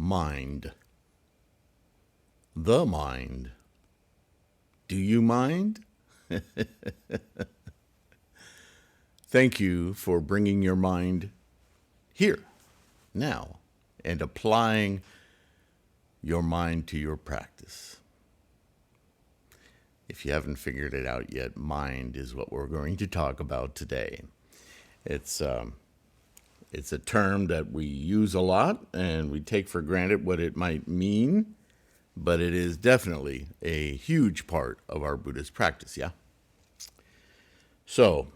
mind. The mind. Do you mind? Thank you for bringing your mind here, now, and applying your mind to your practice. If you haven't figured it out yet, mind is what we're going to talk about today. It's a term that we use a lot and we take for granted what it might mean, but it is definitely a huge part of our Buddhist practice, yeah? So,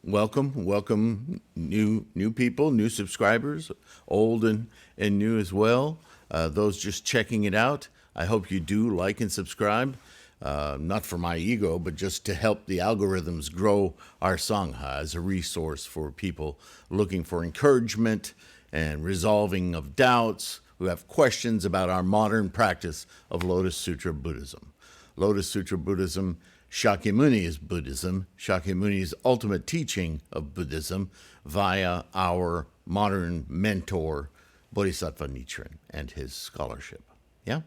welcome new people, new subscribers, old and new as well. Those just checking it out, I hope you do like and subscribe. Not for my ego, but just to help the algorithms grow our Sangha as a resource for people looking for encouragement and resolving of doubts, who have questions about our modern practice of Lotus Sutra Buddhism. Lotus Sutra Buddhism, Shakyamuni's Buddhism, Shakyamuni's ultimate teaching of Buddhism via our modern mentor, Bodhisattva Nichiren, and his scholarship. Yeah?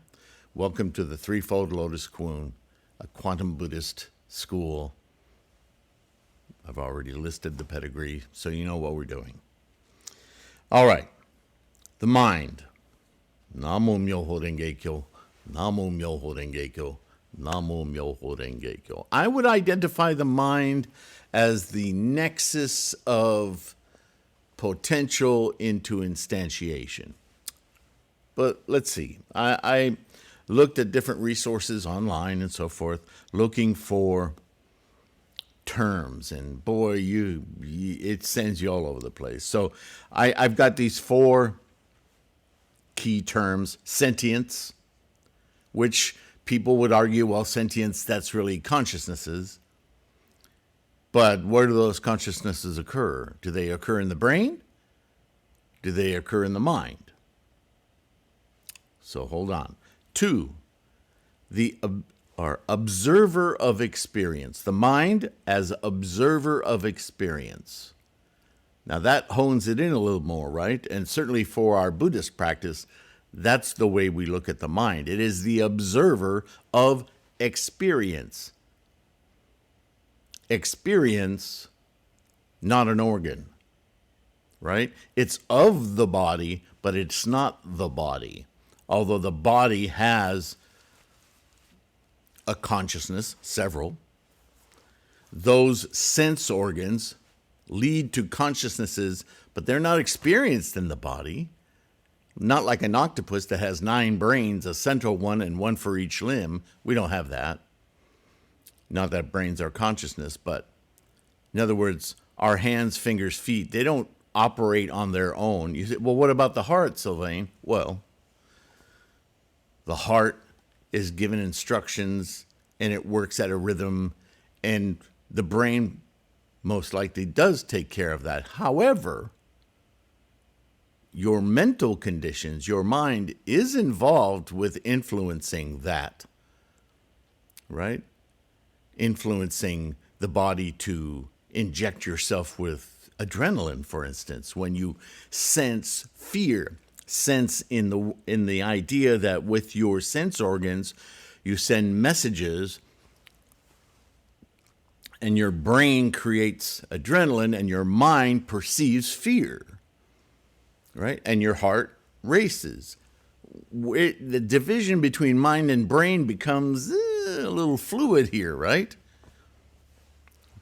Welcome to the Threefold Lotus Kuan, a quantum Buddhist school. I've already listed the pedigree, so you know what we're doing. All right, the mind. Namo Myoho Renge Kyo, Namo Myoho Renge Kyo, Namo Myoho Renge Kyo. I would identify the mind as the nexus of potential into instantiation. But let's see. I looked at different resources online and so forth, looking for terms, and boy, it sends you all over the place. So I've got these four key terms: sentience, which people would argue, well, sentience, that's really consciousnesses. But where do those consciousnesses occur? Do they occur in the brain? Do they occur in the mind? So hold on. 2, the observer of experience. The mind as observer of experience. Now that hones it in a little more, right? And certainly for our Buddhist practice, that's the way we look at the mind. It is the observer of experience. Experience, not an organ, right? It's of the body, but it's not the body. Although the body has a consciousness, several, those sense organs lead to consciousnesses, but they're not experienced in the body. Not like an octopus that has 9 brains, a central one and one for each limb. We don't have that. Not that brains are consciousness, but in other words, our hands, fingers, feet, they don't operate on their own. You say, well, what about the heart, Sylvain? Well, the heart is given instructions and it works at a rhythm, and the brain most likely does take care of that. However, your mental conditions, your mind is involved with influencing that, right? Influencing the body to inject yourself with adrenaline, for instance, when you sense fear. Sense in the idea that with your sense organs, you send messages and your brain creates adrenaline and your mind perceives fear, right? And your heart races. The division between mind and brain becomes a little fluid here, right?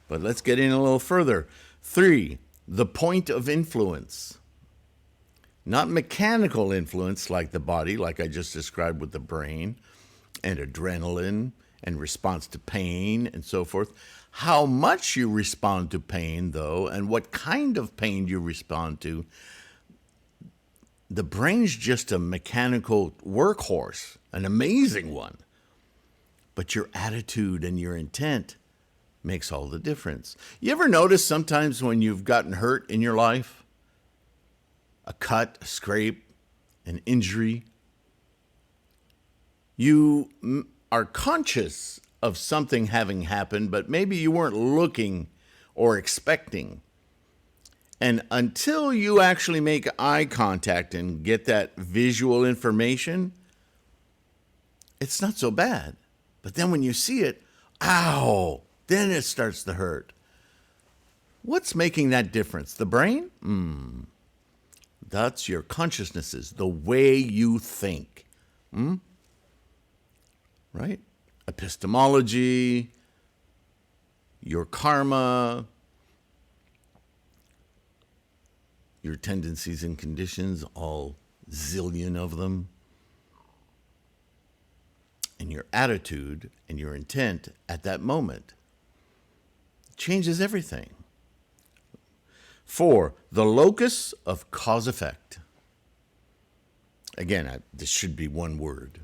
But let's get in a little further. 3, the point of influence. Not mechanical influence like the body, like I just described with the brain, and adrenaline, and response to pain, and so forth. How much you respond to pain, though, and what kind of pain you respond to, the brain's just a mechanical workhorse, an amazing one. But your attitude and your intent makes all the difference. You ever notice sometimes when you've gotten hurt in your life, a cut, a scrape, an injury, you are conscious of something having happened, but maybe you weren't looking or expecting. And until you actually make eye contact and get that visual information, it's not so bad. But then when you see it, ow, then it starts to hurt. What's making that difference? The brain? That's your consciousnesses, the way you think. Right? Epistemology, your karma, your tendencies and conditions, all zillion of them, and your attitude and your intent at that moment changes everything. 4, the locus of cause-effect. Again, this should be one word,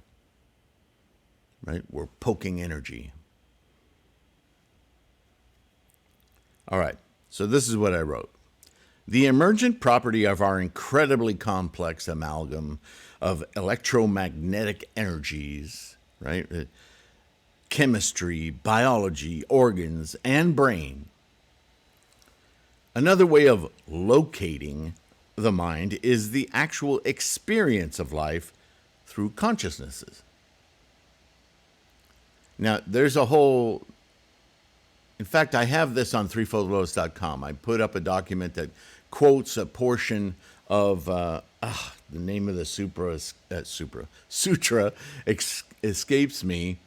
right? We're poking energy. All right, so this is what I wrote. The emergent property of our incredibly complex amalgam of electromagnetic energies, right? Chemistry, biology, organs, and brain. Another way of locating the mind is the actual experience of life through consciousnesses. Now, there's a whole... In fact, I have this on threefoldlotus.com. I put up a document that quotes a portion of the name of the sutra escapes me.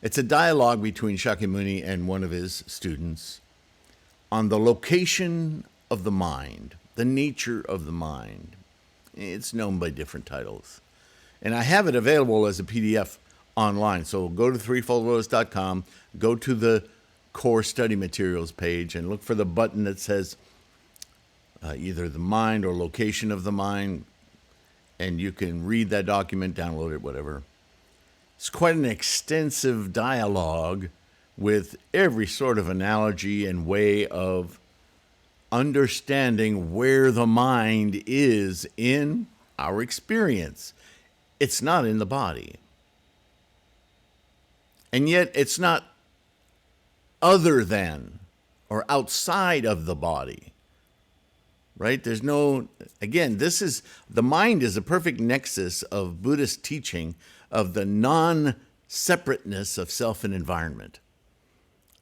It's a dialogue between Shakyamuni and one of his students on the location of the mind, the nature of the mind. It's known by different titles. And I have it available as a PDF online. So go to threefoldlotus.com, go to the core study materials page and look for the button that says either the mind or location of the mind, and you can read that document, download it, whatever. It's quite an extensive dialogue with every sort of analogy and way of understanding where the mind is in our experience. It's not in the body. And yet it's not other than or outside of the body, right? There's no, again, the mind is a perfect nexus of Buddhist teaching of the non-separateness of self and environment.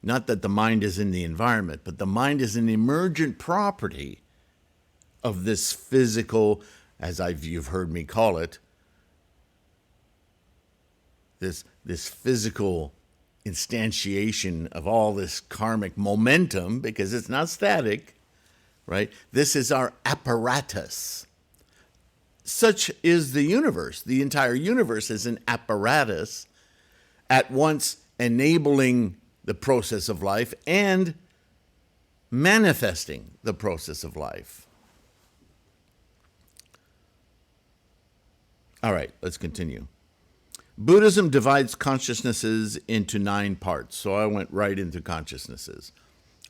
Not that the mind is in the environment, but the mind is an emergent property of this physical, as you've heard me call it, this physical instantiation of all this karmic momentum, because it's not static, right? This is our apparatus. Such is the universe. The entire universe is an apparatus at once enabling the process of life and manifesting the process of life. All right, let's continue. Buddhism divides consciousnesses into 9 parts, so I went right into consciousnesses.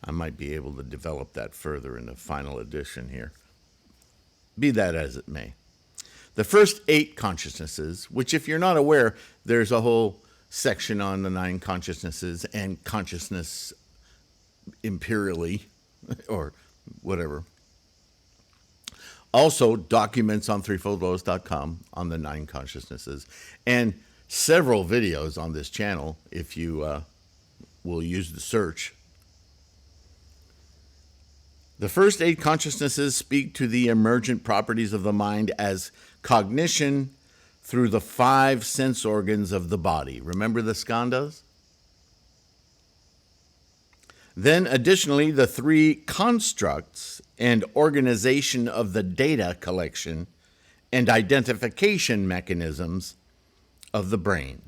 I might be able to develop that further in the final edition here. Be that as it may. The first 8 consciousnesses, which if you're not aware, there's a whole section on the 9 consciousnesses and consciousness imperially, or whatever. Also, documents on threefoldlotus.com on the 9 consciousnesses, and several videos on this channel if you will use the search. The first 8 consciousnesses speak to the emergent properties of the mind as cognition through the 5 sense organs of the body. Remember the Skandhas? Then, additionally, the 3 constructs and organization of the data collection and identification mechanisms of the brain.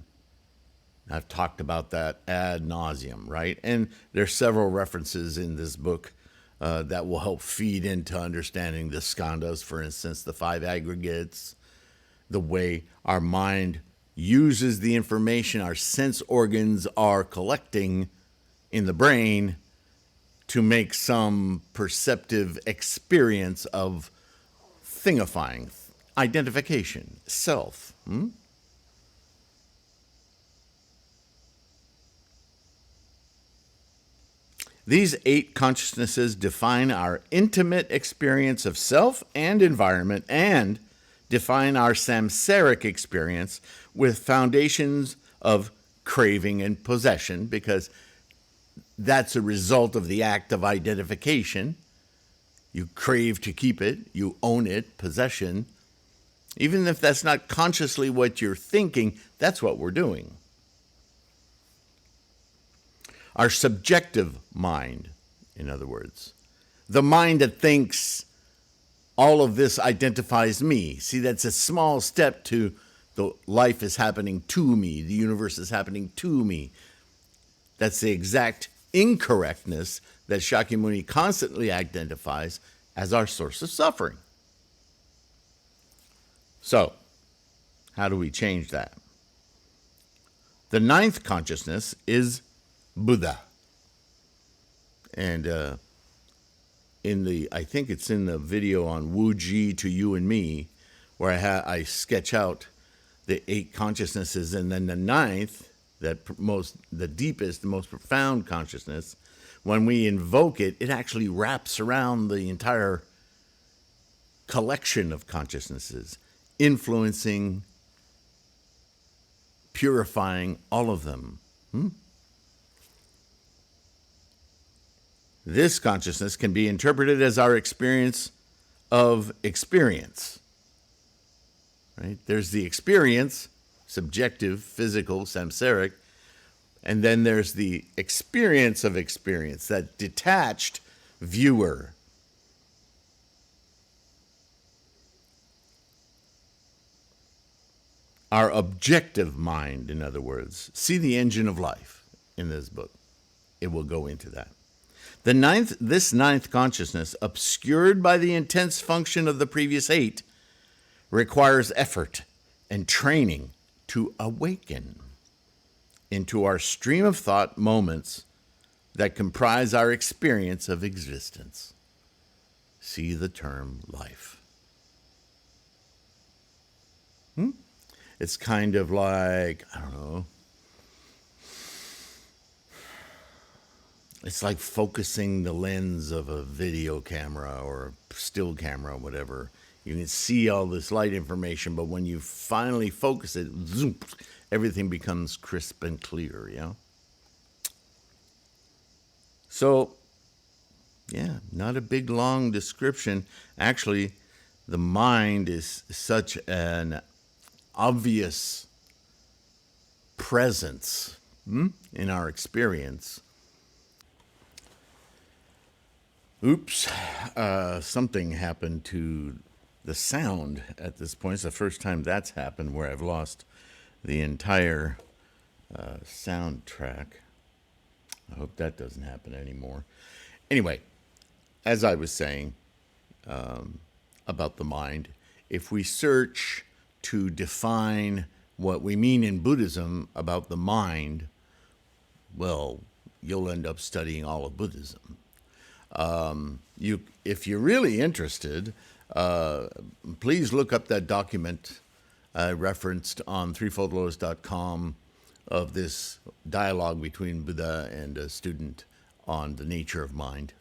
I've talked about that ad nauseum, right? And there's several references in this book that will help feed into understanding the Skandhas, for instance, the 5 aggregates, the way our mind uses the information our sense organs are collecting in the brain to make some perceptive experience of thingifying, identification, self. These 8 consciousnesses define our intimate experience of self and environment and define our samsaric experience with foundations of craving and possession, because that's a result of the act of identification. You crave to keep it, you own it, possession. Even if that's not consciously what you're thinking, that's what we're doing. Our subjective mind, in other words, the mind that thinks all of this identifies me. See, that's a small step to the life is happening to me, the universe is happening to me. That's the exact incorrectness that Shakyamuni constantly identifies as our source of suffering. So, how do we change that? The 9th consciousness is Buddha. And I think it's in the video on Wu Ji to You and Me, where I sketch out the 8 consciousnesses, and then the 9th, the deepest, the most profound consciousness, when we invoke it, it actually wraps around the entire collection of consciousnesses, influencing, purifying all of them. This consciousness can be interpreted as our experience of experience. Right? There's the experience, subjective, physical, samsaric, and then there's the experience of experience, that detached viewer. Our objective mind, in other words. See the engine of life in this book. It will go into that. This 9th consciousness, obscured by the intense function of the previous 8, requires effort and training to awaken into our stream of thought moments that comprise our experience of existence. See the term life. It's kind of like, I don't know, it's like focusing the lens of a video camera or a still camera, whatever. You can see all this light information, but when you finally focus it, zoom, everything becomes crisp and clear, you know? So, yeah, not a big, long description. Actually, the mind is such an obvious presence in our experience. Oops, something happened to the sound at this point. It's the first time that's happened where I've lost the entire soundtrack. I hope that doesn't happen anymore. Anyway, as I was saying about the mind, if we search to define what we mean in Buddhism about the mind, well, you'll end up studying all of Buddhism. If you're really interested, please look up that document I referenced on threefoldlotus.com of this dialogue between Buddha and a student on the nature of mind.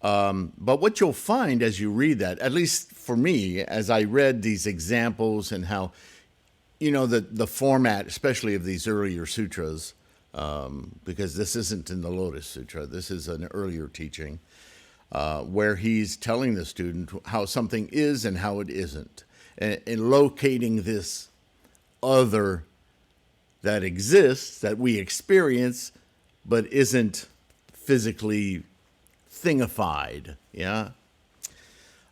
But what you'll find as you read that, at least for me, as I read these examples and how, the format, especially of these earlier sutras, because this isn't in the Lotus Sutra, this is an earlier teaching, where he's telling the student how something is and how it isn't, and locating this other that exists, that we experience, but isn't physically thingified, yeah?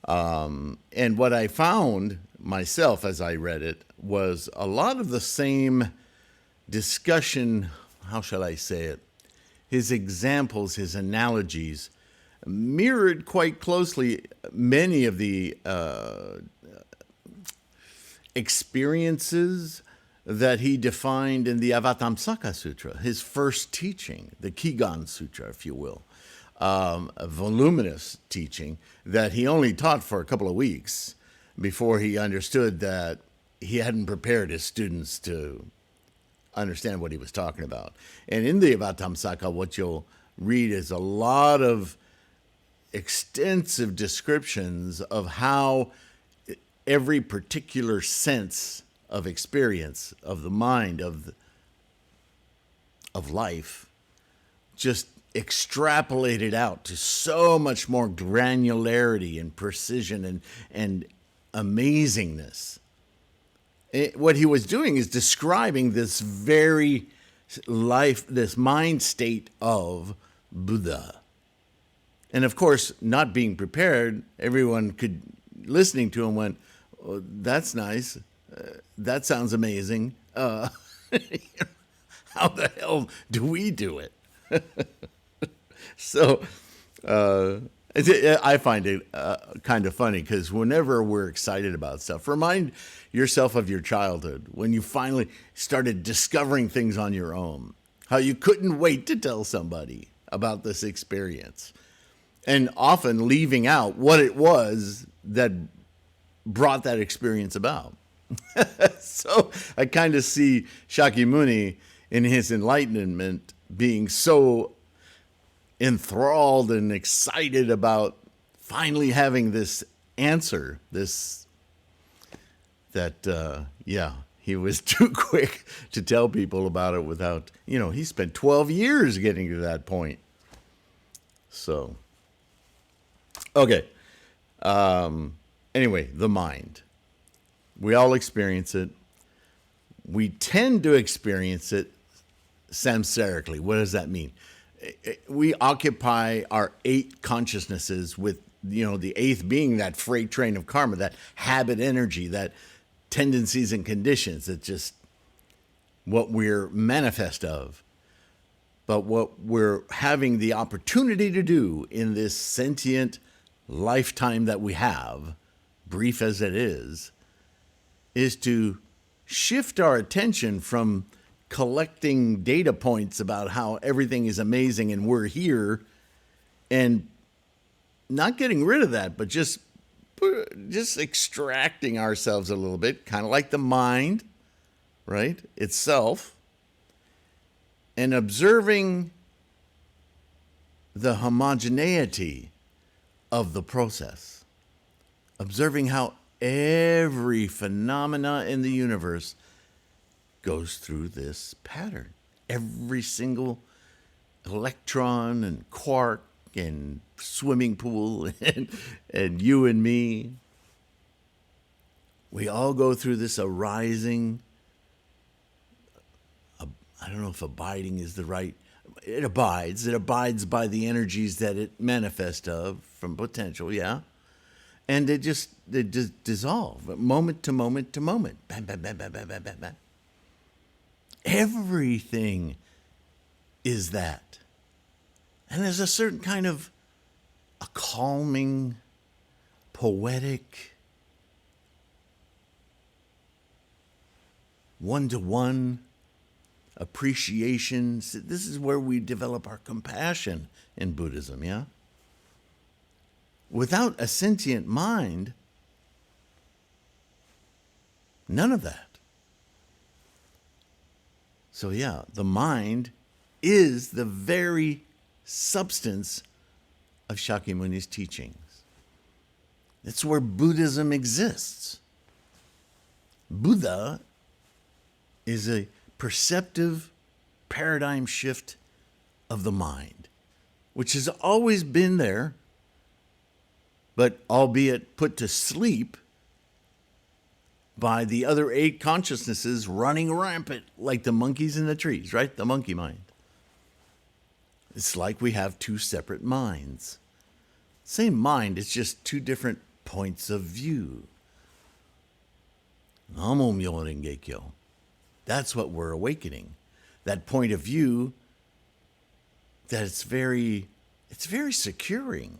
And what I found myself as I read it was a lot of the same discussion, how shall I say it, his examples, his analogies, mirrored quite closely many of the experiences that he defined in the Avatamsaka Sutra, his first teaching, the Kigan Sutra, if you will, a voluminous teaching that he only taught for a couple of weeks before he understood that he hadn't prepared his students to understand what he was talking about. And in the Avatamsaka, what you'll read is a lot of extensive descriptions of how every particular sense of experience of the mind of life just extrapolated out to so much more granularity and precision and amazingness. What he was doing is describing this very life, this mind state of Buddha. And of course, not being prepared, everyone listening to him went, oh, that's nice. That sounds amazing. How the hell do we do it? So I find it kind of funny because whenever we're excited about stuff, remind yourself of your childhood when you finally started discovering things on your own, how you couldn't wait to tell somebody about this experience, and often leaving out what it was that brought that experience about. So I kind of see Shakyamuni in his enlightenment being so enthralled and excited about finally having this answer, he was too quick to tell people about it without, he spent 12 years getting to that point. So, okay. Anyway, the mind. We all experience it. We tend to experience it samsarically. What does that mean? We occupy our 8 consciousnesses with, the 8th being that freight train of karma, that habit energy, that tendencies and conditions. That's just what we're manifest of. But what we're having the opportunity to do in this sentient lifetime that we have, brief as it is to shift our attention from collecting data points about how everything is amazing and we're here, and not getting rid of that, but just extracting ourselves a little bit, kind of like the mind, right, itself, and observing the homogeneity of the process, observing how every phenomena in the universe goes through this pattern. Every single electron and quark and swimming pool and you and me, we all go through this arising. I don't know if abiding is the right. It abides by the energies that it manifests of from potential, yeah. And they just dissolve moment to moment to moment. Bam, bam, bam, bam, bam, bam, bam, bam. Everything is that. And there's a certain kind of a calming, poetic, one-to-one appreciation. This is where we develop our compassion in Buddhism, yeah? Without a sentient mind, none of that. So yeah, the mind is the very substance of Shakyamuni's teachings. It's where Buddhism exists. Buddha is a perceptive paradigm shift of the mind, which has always been there, but albeit put to sleep by the other 8 consciousnesses running rampant like the monkeys in the trees, right? The monkey mind. It's like we have 2 separate minds. Same mind, it's just 2 different points of view. Namo Myoho Renge Kyo. That's what we're awakening. That point of view that it's very securing.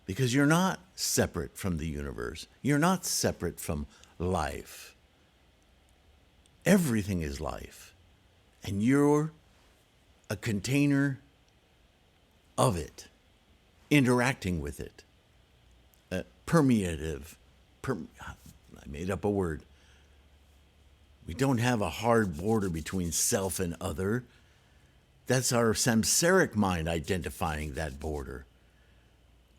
Because you're not separate from the universe. You're not separate from life. Everything is life. And you're a container of it, interacting with it. Permeative. I made up a word. We don't have a hard border between self and other. That's our samsaric mind identifying that border.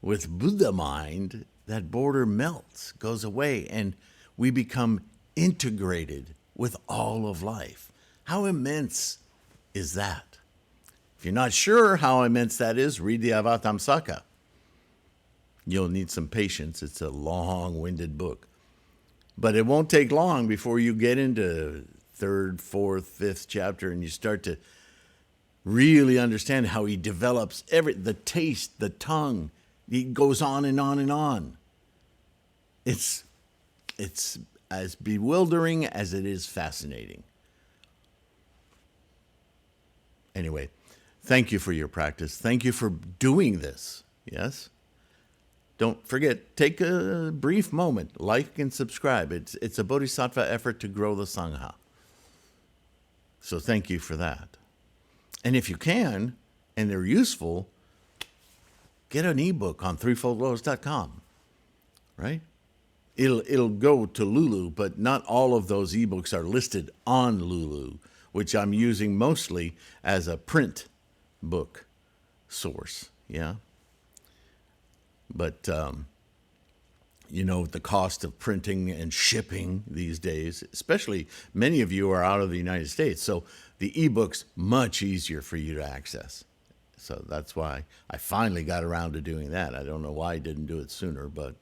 With Buddha mind, that border melts, goes away, and we become integrated with all of life. How immense is that? If you're not sure how immense that is, read the Avatamsaka. You'll need some patience. It's a long-winded book. But it won't take long before you get into third, fourth, fifth chapter and you start to really understand how he develops the taste, the tongue. He goes on and on and on. It's as bewildering as it is fascinating. Anyway, thank you for your practice. Thank you for doing this. Yes? Don't forget, take a brief moment, like and subscribe. It's a bodhisattva effort to grow the Sangha. So thank you for that. And if you can, and they're useful, get an ebook on threefoldlotus.com, right? It'll go to Lulu, but not all of those ebooks are listed on Lulu, which I'm using mostly as a print book source, yeah? But, the cost of printing and shipping these days, especially many of you are out of the United States, so the ebook's much easier for you to access. So that's why I finally got around to doing that. I don't know why I didn't do it sooner, but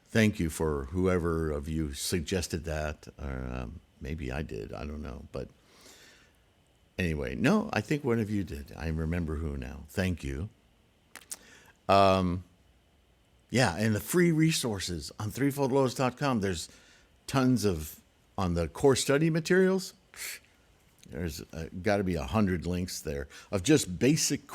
thank you for whoever of you suggested that, or maybe I did, I don't know. But anyway, no, I think one of you did. I remember who now. Thank you. Yeah, and the free resources on threefoldlotus.com, there's tons of, on the core study materials, there's got to be 100 links there of just basic,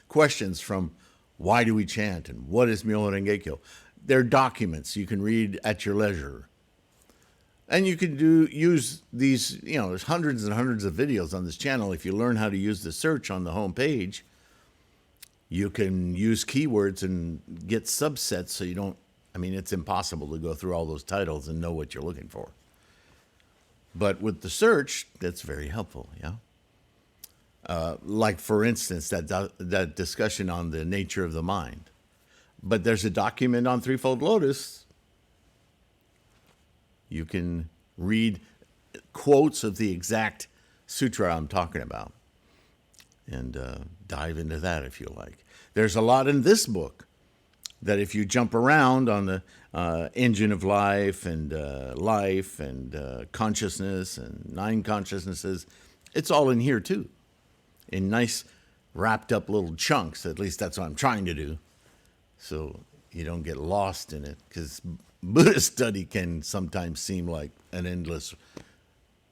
questions from why do we chant and what is Myoho Renge Kyo. They're documents you can read at your leisure. And you can use these, there's hundreds and hundreds of videos on this channel. If you learn how to use the search on the home page, you can use keywords and get subsets so you don't, it's impossible to go through all those titles and know what you're looking for. But with the search, that's very helpful, yeah? Like, for instance, that discussion on the nature of the mind. But there's a document on Threefold Lotus. You can read quotes of the exact sutra I'm talking about and dive into that if you like. There's a lot in this book that if you jump around on the engine of life and consciousness and 9 consciousnesses, it's all in here too, in nice wrapped up little chunks. At least that's what I'm trying to do, so you don't get lost in it, because Buddhist study can sometimes seem like an endless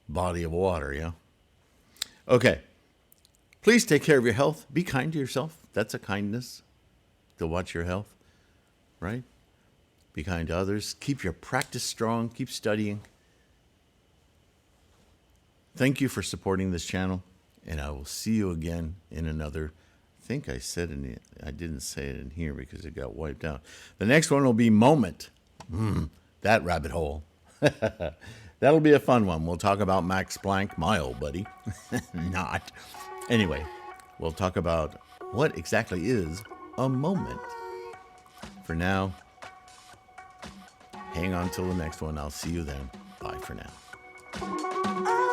body of water, yeah? Okay. Please take care of your health. Be kind to yourself. That's a kindness, to watch your health, right? Be kind to others. Keep your practice strong. Keep studying. Thank you for supporting this channel, and I will see you again in another. I think I said I didn't say it in here because it got wiped out. The next one will be Moment. That rabbit hole. That'll be a fun one. We'll talk about Max Planck, my old buddy. Not. Anyway, we'll talk about what exactly is a moment. For now, hang on till the next one. I'll see you then. Bye for now.